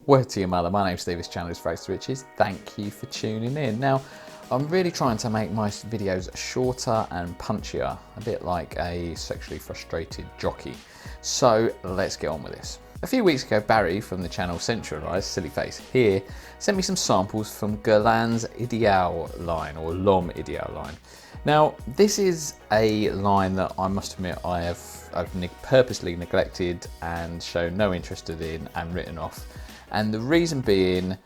Word to your mother, my name's Steve, this channel is Fragrance Riches. Thank you for tuning in. Now, I'm really trying to make my videos shorter and punchier, a bit like a sexually frustrated jockey. So let's get on with this. A few weeks ago, Barry from the channel Centralised, silly face here, sent me some samples from Guerlain's Ideal line, or L'Homme Ideal line. Now, this is a line that I must admit I've purposely neglected and shown no interest in and written off. And the reason being,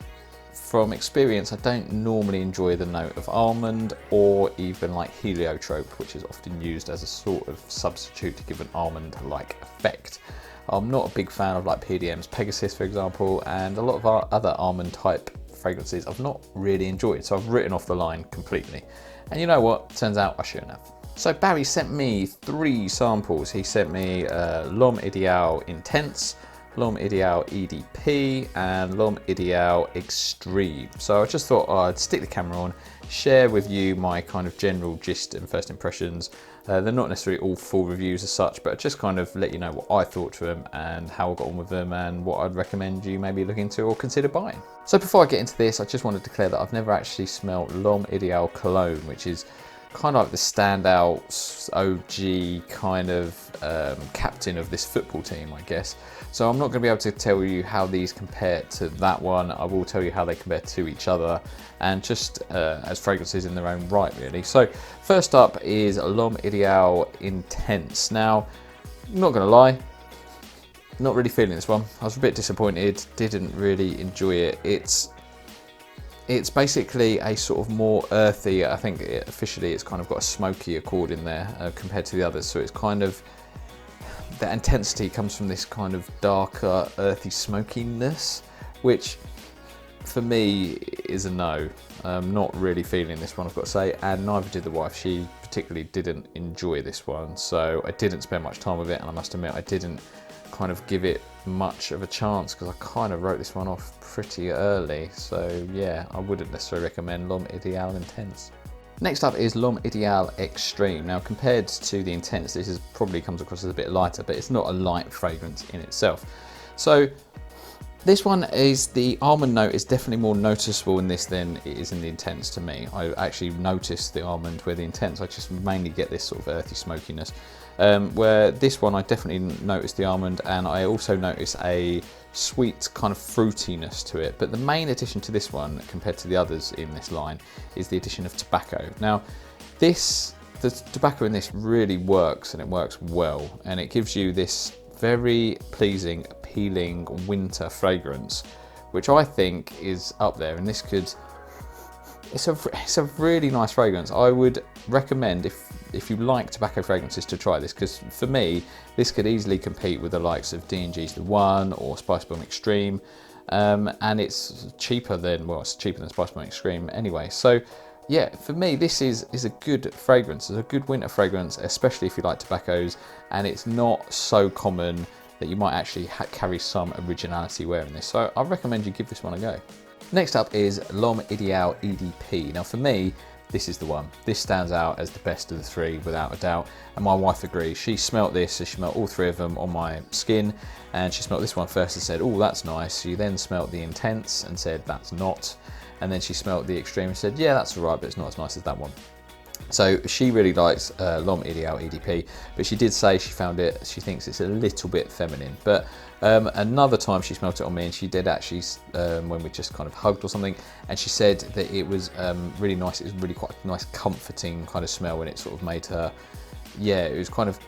from experience, I don't normally enjoy the note of almond or even like heliotrope, which is often used as a sort of substitute to give an almond-like effect. I'm not a big fan of like PDM's Pegasus, for example, and a lot of our other almond type fragrances I've not really enjoyed, so I've written off the line completely. And you know what? Turns out I shouldn't have. So Barry sent me 3 samples. He sent me L'Homme Ideal Intense, L'Homme Ideal EDP and L'Homme Ideal Extreme. So I just thought I'd stick the camera on, share with you my kind of general gist and first impressions. They're not necessarily all full reviews as such, but just kind of let you know what I thought to them and how I got on with them and what I'd recommend you maybe look into or consider buying. So before I get into this, I just want to declare that I've never actually smelled L'Homme Ideal Cologne, which is kind of like the standout OG kind of captain of this football team, I guess. So I'm not going to be able to tell you how these compare to that one. I will tell you how they compare to each other and just as fragrances in their own right, really. So first up is L'Homme Ideal Intense. Now, not going to lie, not really feeling this one. I was a bit disappointed, didn't really enjoy it. It's basically a sort of more earthy, I think officially it's kind of got a smoky accord in there compared to the others. So it's kind of, the intensity comes from this kind of darker, earthy smokiness, which for me is a no. Not really feeling this one, I've got to say, and neither did the wife. She particularly didn't enjoy this one, so I didn't spend much time with it, and I must admit I didn't kind of give it much of a chance because I kind of wrote this one off pretty early. So yeah, I wouldn't necessarily recommend L'Homme Ideal Intense. Next up is L'Homme Ideal Extreme. Now, compared to the Intense, this is probably comes across as a bit lighter, but it's not a light fragrance in itself. So this one is, the almond note is definitely more noticeable in this than it is in the Intense to me. I actually noticed the almond where the Intense, I just mainly get this sort of earthy smokiness. Where this one I definitely noticed the almond, and I also noticed a sweet kind of fruitiness to it. But the main addition to this one compared to the others in this line is the addition of tobacco. Now the tobacco in this really works, and it works well, and it gives you this very pleasing, appealing winter fragrance, which I think is up there, and this could, it's a really nice fragrance. I would recommend, if you like tobacco fragrances, to try this, because for me this could easily compete with the likes of D&G's The One or Spice Bomb Extreme, and it's cheaper than, well, it's cheaper than Spice Bomb Extreme anyway. So yeah, for me this is a good fragrance. It's a good winter fragrance, especially if you like tobaccos, and it's not so common that you might actually carry some originality wearing this. So I recommend you give this one a go. Next up is L'Homme Ideal EDP. Now for me, this is the one. This stands out as the best of the 3 without a doubt, and my wife agrees. She smelt this, so she smelt all 3 of them on my skin, and she smelt this one first and said, oh, that's nice. She then smelt the Intense and said, that's not. And then she smelt the Extreme and said, yeah, that's all right, but it's not as nice as that one. So she really likes L'Homme Ideal EDP, but she did say she found it, she thinks it's a little bit feminine. But another time she smelt it on me, and she did actually, when we just kind of hugged or something, and she said that it was really nice. It was really quite a nice comforting kind of smell, and it sort of made her, yeah, it was kind of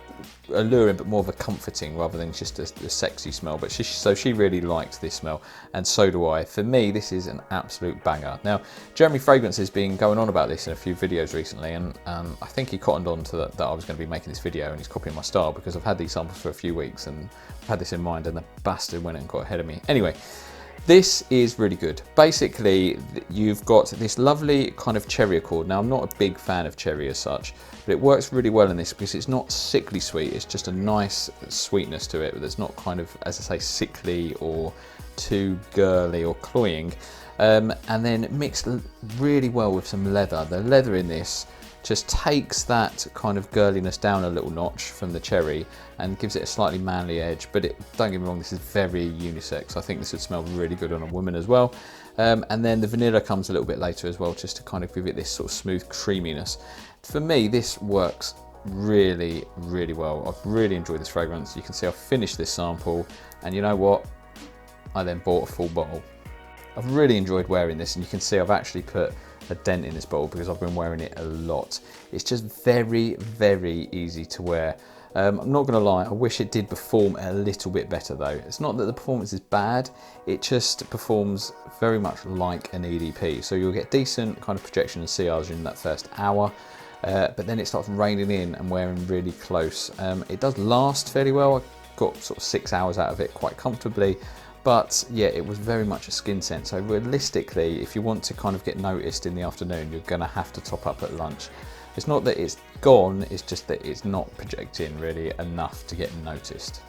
alluring, but more of a comforting rather than just a sexy smell. But so she really liked this smell, and so do I. For me, this is an absolute banger. Now, Jeremy Fragrance has been going on about this in a few videos recently, and I think he cottoned on to that I was going to be making this video, and he's copying my style because I've had these samples for a few weeks and I've had this in mind, and the bastard went and got ahead of me. Anyway, this is really good. Basically, you've got this lovely kind of cherry accord. Now, I'm not a big fan of cherry as such, but it works really well in this because it's not sickly sweet. It's just a nice sweetness to it, but it's not kind of, as I say, sickly or too girly or cloying. And then mixed really well with some leather. The leather in this just takes that kind of girliness down a little notch from the cherry and gives it a slightly manly edge. But don't get me wrong, this is very unisex. I think this would smell really good on a woman as well. And then the vanilla comes a little bit later as well, just to kind of give it this sort of smooth creaminess. For me, this works really, really well. I've really enjoyed this fragrance. You can see I've finished this sample, and you know what? I then bought a full bottle. I've really enjoyed wearing this, and you can see I've actually put a dent in this bottle because I've been wearing it a lot. It's just very, very easy to wear. I'm not gonna lie, I wish it did perform a little bit better though. It's not that the performance is bad, it just performs very much like an EDP. So you'll get decent kind of projection and sillage in that first hour, but then it starts raining in and wearing really close. It does last fairly well. I got sort of 6 hours out of it quite comfortably. But yeah, it was very much a skin scent. So realistically, if you want to kind of get noticed in the afternoon, you're gonna have to top up at lunch. It's not that it's gone, it's just that it's not projecting really enough to get noticed.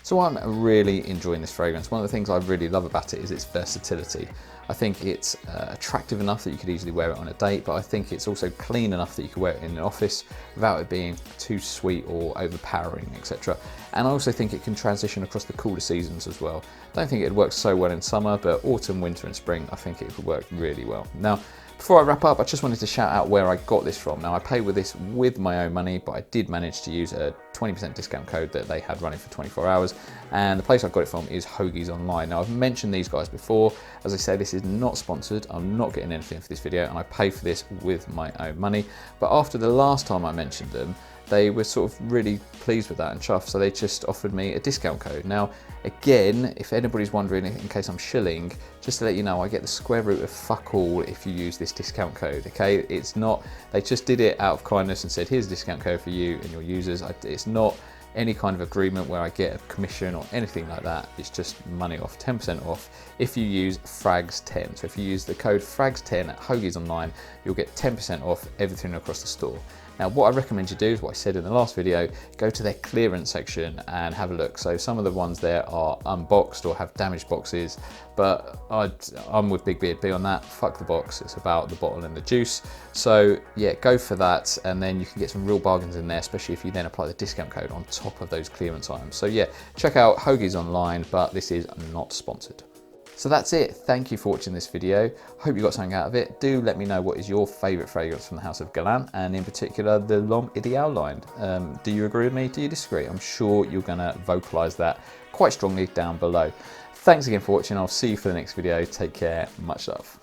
So I'm really enjoying this fragrance. One of the things I really love about it is its versatility. I think it's attractive enough that you could easily wear it on a date, but I think it's also clean enough that you could wear it in an office without it being too sweet or overpowering, etc. And I also think it can transition across the cooler seasons as well. I don't think it works so well in summer, but autumn, winter and spring, I think it would work really well. Now, before I wrap up, I just wanted to shout out where I got this from. Now, I paid with this with my own money, but I did manage to use a 20% discount code that they had running for 24 hours. And the place I got it from is Hoagie's Online. Now, I've mentioned these guys before. As I say, this is not sponsored. I'm not getting anything for this video, and I paid for this with my own money. But after the last time I mentioned them, they were sort of really pleased with that and chuffed, so they just offered me a discount code. Now, again, if anybody's wondering, in case I'm shilling, just to let you know, I get the square root of fuck all if you use this discount code, okay? It's not, they just did it out of kindness and said, here's a discount code for you and your users. It's not any kind of agreement where I get a commission or anything like that. It's just money off, 10% off if you use FRAGS10. So if you use the code FRAGS10 at Hoagie's Online, you'll get 10% off everything across the store. Now, what I recommend you do is what I said in the last video, go to their clearance section and have a look. So some of the ones there are unboxed or have damaged boxes, but I'm with Big Beard B on that. Fuck the box, it's about the bottle and the juice. So yeah, go for that, and then you can get some real bargains in there, especially if you then apply the discount code on top of those clearance items. So yeah, check out Hoagie's Online, but this is not sponsored. So that's it. Thank you for watching this video. Hope you got something out of it. Do let me know what is your favourite fragrance from the house of Guerlain, and in particular the L'Homme Ideal line. Do you agree with me? Do you disagree? I'm sure you're going to vocalise that quite strongly down below. Thanks again for watching. I'll see you for the next video. Take care. Much love.